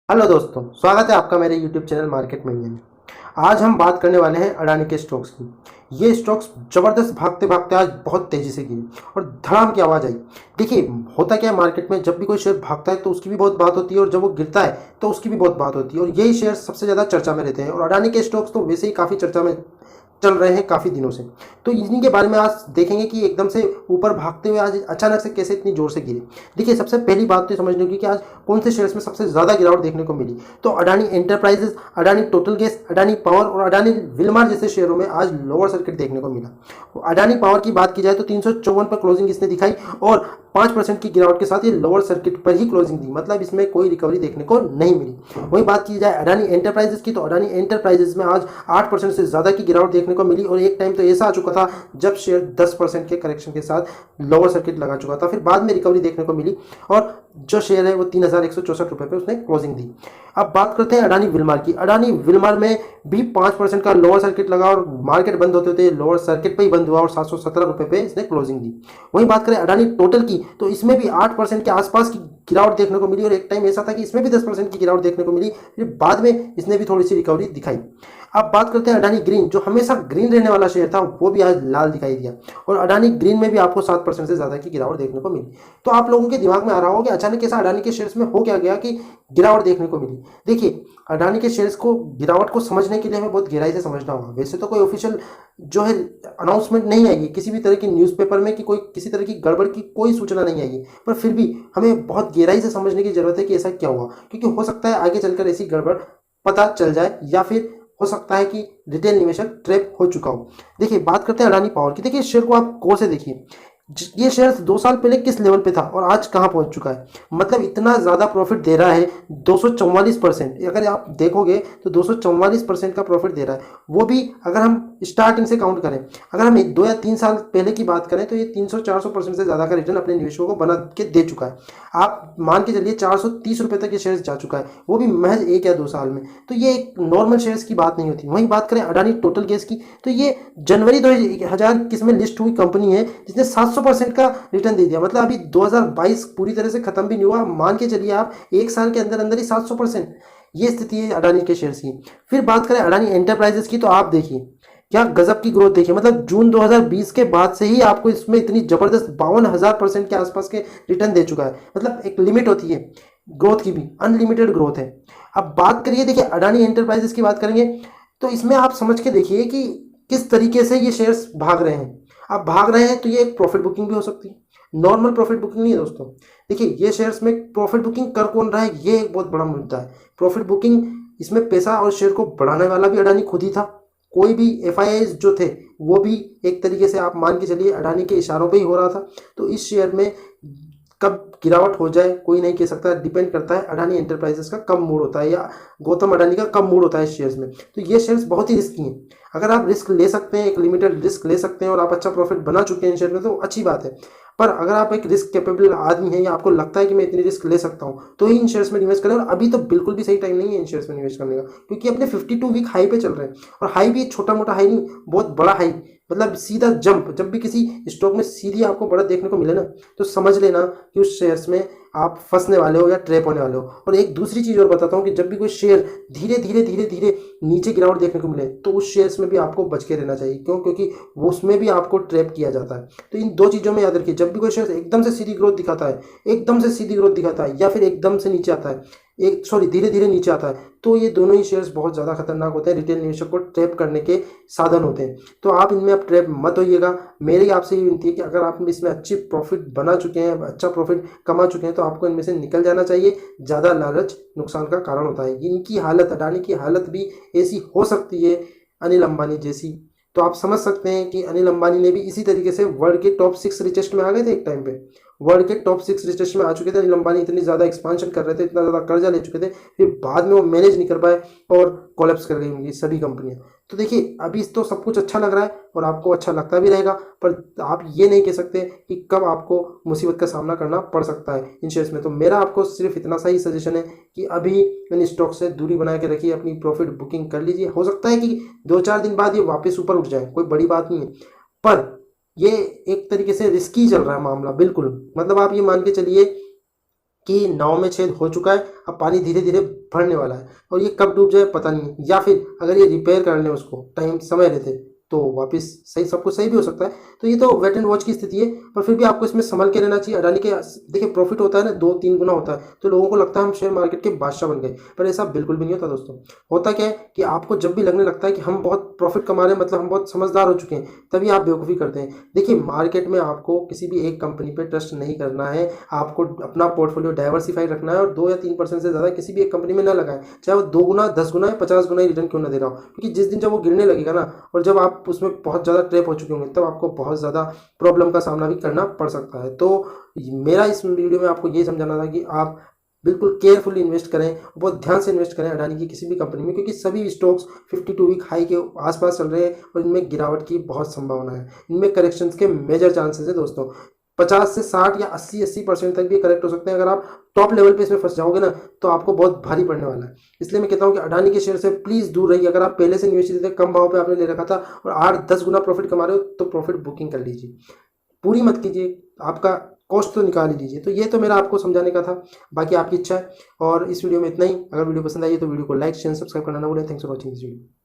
Hello दोस्तों, स्वागत है आपका मेरे यूट्यूब चैनल मार्केट मंजन में। आज हम बात करने वाले हैं अडानी के स्टॉक्स की। ये स्टॉक्स ज़बरदस्त भागते भागते आज बहुत तेज़ी से गिरे और धड़ाम की आवाज़ आई। देखिए, होता क्या है मार्केट में, जब भी कोई शेयर भागता है तो उसकी भी बहुत बात होती है और जब वो गिरता है तो उसकी भी बहुत बात होती है, और यही शेयर सबसे ज़्यादा चर्चा में रहते हैं। और अडानी के स्टॉक्स तो वैसे ही काफ़ी चर्चा में चल रहे हैं काफ़ी दिनों से। तो इन्हीं के बारे में आज देखेंगे कि एकदम से ऊपर भागते हुए आज अचानक से कैसे इतनी जोर से गिरे। देखिए, सबसे पहली बात तो समझने की कि आज कौन से शेयर्स में सबसे ज़्यादा गिरावट देखने को मिली। तो Adani enterprises, Adani total gas, Adani power और अडानी विलमार जैसे शेयरों में आज लोअर सर्किट देखने को मिला। तो अडानी पावर की बात की जाए तो 354 पर क्लोजिंग इसने दिखाई और 5% की गिरावट के साथ ये लोअर सर्किट पर ही क्लोजिंग दी, मतलब इसमें कोई रिकवरी देखने को नहीं मिली। वही बात की जाए अडानी एंटरप्राइजेस की, तो अडानी एंटरप्राइजेस में आज 8% से ज़्यादा की गिरावट देखने को मिली और एक टाइम तो ऐसा आ चुका था जब शेयर 10% के करेक्शन के साथ लोअर सर्किट लगा चुका था। फिर बाद में रिकवरी देखने को मिली और जो शेयर है वो 3,164 रुपये पे उसने क्लोजिंग दी। अब बात करते हैं अडानी विलमार की। अडानी विलमार में भी 5% का लोअर सर्किट लगा और मार्केट बंद होते होते लोअर सर्किट पे ही बंद हुआ और 717 रुपये पे इसने क्लोजिंग दी। वहीं बात करें अडानी टोटल की, तो इसमें भी 8% के आसपास की गिरावट देखने को मिली और एक टाइम ऐसा था कि इसमें भी 10% की गिरावट देखने को मिली, फिर बाद में इसने भी थोड़ी सी रिकवरी दिखाई। अब बात करते हैं अडानी ग्रीन, जो हमेशा ग्रीन रहने वाला शेयर था वो भी आज लाल दिखाई दिया और अडानी ग्रीन में भी आपको 7% से ज़्यादा की गिरावट देखने को मिली। तो आप लोगों के दिमाग में आ रहा होगा कि अचानक ऐसा अडानी के शेयर्स में हो क्या गया कि गिरावट देखने को मिली। देखिए, अडानी के शेयर्स को गिरावट को समझने के लिए हमें बहुत गहराई से समझना होगा। वैसे तो कोई ऑफिशियल जो है अनाउंसमेंट नहीं आएगी किसी भी तरह की न्यूज़पेपर में कि कोई किसी तरह की गड़बड़ की कोई सूचना नहीं आएगी, पर फिर भी हमें बहुत गहराई से समझने की जरूरत है कि ऐसा क्या हुआ, क्योंकि हो सकता है आगे चलकर ऐसी गड़बड़ पता चल जाए या फिर हो सकता है कि रिटेल निवेशक ट्रैप हो चुका हो। देखिए, बात करते हैं अडानी पावर की। देखिए, शेयर को आप गौर से देखिए, ये शेयर 2 साल पहले किस लेवल पे था और आज कहां पहुंच चुका है। मतलब इतना ज़्यादा प्रॉफिट दे रहा है, 244%। अगर आप देखोगे तो 244% का प्रॉफिट दे रहा है, वो भी अगर हम स्टार्टिंग से काउंट करें। अगर हम 2 या 3 साल पहले की बात करें तो ये 300-400% से ज़्यादा का रिटर्न अपने निवेशकों को बना के दे चुका है। आप मान के चलिए 430 रुपये तक ये शेयर जा चुका है, वो भी महज 1 या 2 साल में। तो ये एक नॉर्मल शेयर्स की बात नहीं होती। वहीं बात करें अडानी टोटल गैस की, तो ये जनवरी 2021 में लिस्ट हुई कंपनी है जिसने 700% का रिटर्न दे दिया। मतलब अभी 2022 पूरी तरह से खत्म भी नहीं हुआ, मान के चलिए आप 1 साल के अंदर अंदर ही 700%। ये स्थिति है अडानी के शेयर्स की। फिर बात करें अडानी एंटरप्राइजेस की, तो आप देखिए क्या गजब की ग्रोथ देखिए। मतलब जून 2020 के बाद से ही आपको इसमें इतनी जबरदस्त 52,000% के आसपास के रिटर्न दे चुका है। मतलब एक लिमिट होती है ग्रोथ की भी, अनलिमिटेड ग्रोथ है। अब बात करिए, देखिए अडानी एंटरप्राइजेस की बात करेंगे तो इसमें आप समझ के देखिए कि किस तरीके से ये शेयर्स भाग रहे हैं। आप भाग रहे हैं तो ये एक प्रॉफिट बुकिंग भी हो सकती है, नॉर्मल प्रॉफिट बुकिंग नहीं है दोस्तों। देखिए, ये शेयर्स में प्रॉफिट बुकिंग कर कौन रहा है, ये एक बहुत बड़ा मुद्दा है। प्रॉफिट बुकिंग, इसमें पैसा और शेयर को बढ़ाने वाला भी अडानी खुद ही था। कोई भी एफआईआईज जो थे वो भी एक तरीके से आप मान के चलिए अडानी के इशारों पे ही हो रहा था। तो इस शेयर में कब गिरावट हो जाए कोई नहीं कह सकता, डिपेंड करता है अडानी एंटरप्राइजेस का कब मूड होता है या गौतम अडानी का कब मूड होता है इस शेयर्स में। तो ये शेयर्स बहुत ही रिस्की हैं। अगर आप रिस्क ले सकते हैं, एक लिमिटेड रिस्क ले सकते हैं और आप अच्छा प्रॉफिट बना चुके हैं इन शेयर में, तो अच्छी बात है। पर अगर आप एक रिस्क कैपेबल आदमी हैं या आपको लगता है कि मैं इतनी रिस्क ले सकता हूँ, तो ही इन शेयर्स में इन्वेस्ट करें। और अभी तो बिल्कुल भी सही टाइम नहीं है इन शेयर्स में इन्वेस्ट करने का, क्योंकि अपने 52 वीक हाई पे चल रहे हैं। और हाई भी छोटा मोटा हाई नहीं, बहुत बड़ा हाई, मतलब सीधा जंप। जब भी किसी स्टॉक में सीधी आपको बढ़त देखने को मिले ना, तो समझ लेना कि उस शेयर्स में आप फंसने वाले हो या ट्रैप होने वाले हो। और एक दूसरी चीज़ और बताता हूँ कि जब भी कोई शेयर धीरे धीरे धीरे धीरे नीचे गिरावट देखने को मिले, तो उस शेयर्स में भी आपको बच के रहना चाहिए। क्यों? क्योंकि वो उसमें भी आपको ट्रैप किया जाता है। तो इन दो चीज़ों में याद रखिए, जब भी कोई शेयर एकदम से सीधी ग्रोथ दिखाता है, एकदम से सीधी ग्रोथ दिखाता है, या फिर एकदम से नीचे आता है, धीरे धीरे नीचे आता है, तो ये दोनों ही शेयर्स बहुत ज़्यादा खतरनाक होते हैं, रिटेल निवेशक को ट्रैप करने के साधन होते हैं। तो आप इनमें अब ट्रैप मत होइएगा। मेरी आपसे ये विनती है कि अगर आप इसमें अच्छी प्रॉफिट बना चुके हैं, अच्छा प्रॉफिट कमा चुके हैं, तो आपको इनमें से निकल जाना चाहिए। ज़्यादा लालच नुकसान का कारण होता है। इनकी हालत, अडानी की हालत भी ऐसी हो सकती है अनिल अंबानी जैसी। तो आप समझ सकते हैं कि अनिल अंबानी ने भी इसी तरीके से वर्ल्ड के टॉप 6 रिचेस्ट में आ गए थे एक टाइम पे, वर्ल्ड के टॉप 6 रिचेस्ट में आ चुके थे। अनिल अंबानी इतनी ज़्यादा एक्सपांशन कर रहे थे, इतना ज़्यादा कर्जा ले चुके थे, फिर बाद में वो मैनेज नहीं कर पाए और कोलैप्स कर गई उनकी सभी कंपनियां। तो देखिए, अभी तो सब कुछ अच्छा लग रहा है और आपको अच्छा लगता भी रहेगा, पर आप ये नहीं कह सकते कि कब आपको मुसीबत का सामना करना पड़ सकता है इन शेयर्स में। तो मेरा आपको सिर्फ इतना सा ही सजेशन है कि अभी इन स्टॉक से दूरी बना के रखिए, अपनी प्रॉफिट बुकिंग कर लीजिए। हो सकता है कि 2-4 दिन बाद ये वापस ऊपर उठ जाए, कोई बड़ी बात नहीं है, पर ये एक तरीके से रिस्की चल रहा है मामला बिल्कुल। मतलब आप ये मान के चलिए कि नाव में छेद हो चुका है, अब पानी धीरे धीरे भरने वाला है और ये कब डूब जाए पता नहीं है, या फिर अगर ये रिपेयर कर लें उसको टाइम समय लेते तो वापस सही, सब कुछ सही भी हो सकता है। तो ये तो वेट एंड वॉच की स्थिति है, पर फिर भी आपको इसमें संभल के रहना चाहिए। अडानी के देखिए प्रॉफिट होता है ना 2-3 गुना होता है, तो लोगों को लगता है हम शेयर मार्केट के बादशाह बन गए, पर ऐसा बिल्कुल भी नहीं होता दोस्तों। होता क्या है कि आपको जब भी लगने लगता है कि हम बहुत प्रॉफिट कमा रहे हैं, मतलब हम बहुत समझदार हो चुके हैं, तभी आप बेवकूफ़ी करते हैं। देखिए मार्केट में आपको किसी भी एक कंपनी पर ट्रस्ट नहीं करना है, आपको अपना पोर्टफोलियो डाइवर्सिफाई रखना है और 2 या 3% से ज़्यादा किसी भी एक कंपनी में ना लगाएं, चाहे वो 2 गुना 10 गुना या 50 गुना रिटर्न क्यों ना दे रहा हो। क्योंकि जिस दिन जब वो गिरने लगेगा ना, और जब आप उसमें बहुत ज़्यादा ट्रैप हो चुके होंगे, तब आपको बहुत ज़्यादा प्रॉब्लम का सामना भी करना पड़ सकता है। तो मेरा इस वीडियो में आपको ये समझाना था कि आप बिल्कुल केयरफुली इन्वेस्ट करें, बहुत ध्यान से इन्वेस्ट करें अडानी की किसी भी कंपनी में, क्योंकि सभी स्टॉक्स 52 वीक हाई के आसपास चल रहे हैं और इनमें गिरावट की बहुत संभावना है, इनमें करेक्शंस के मेजर चांसेस है दोस्तों। 50 से 60 या 80% तक भी करेक्ट हो सकते हैं। अगर आप टॉप लेवल पे इसमें फंस जाओगे ना, तो आपको बहुत भारी पड़ने वाला है। इसलिए मैं कहता हूँ कि अडानी के शेयर से प्लीज़ दूर रहिए। अगर आप पहले से निवेश थे, कम भाव पे आपने ले रखा था और 8-10 गुना प्रॉफिट कमा रहे हो, तो प्रॉफिट बुकिंग कर लीजिए, पूरी मत कीजिए, आपका कॉस्ट तो निकाल ही लीजिए। तो ये तो मेरा आपको समझाने का था, बाकी आपकी इच्छा है। और इस वीडियो में इतना ही। अगर वीडियो पसंद आई तो वीडियो को लाइक शेयर सब्सक्राइब करना ना भूलें। Thanks for watching this video.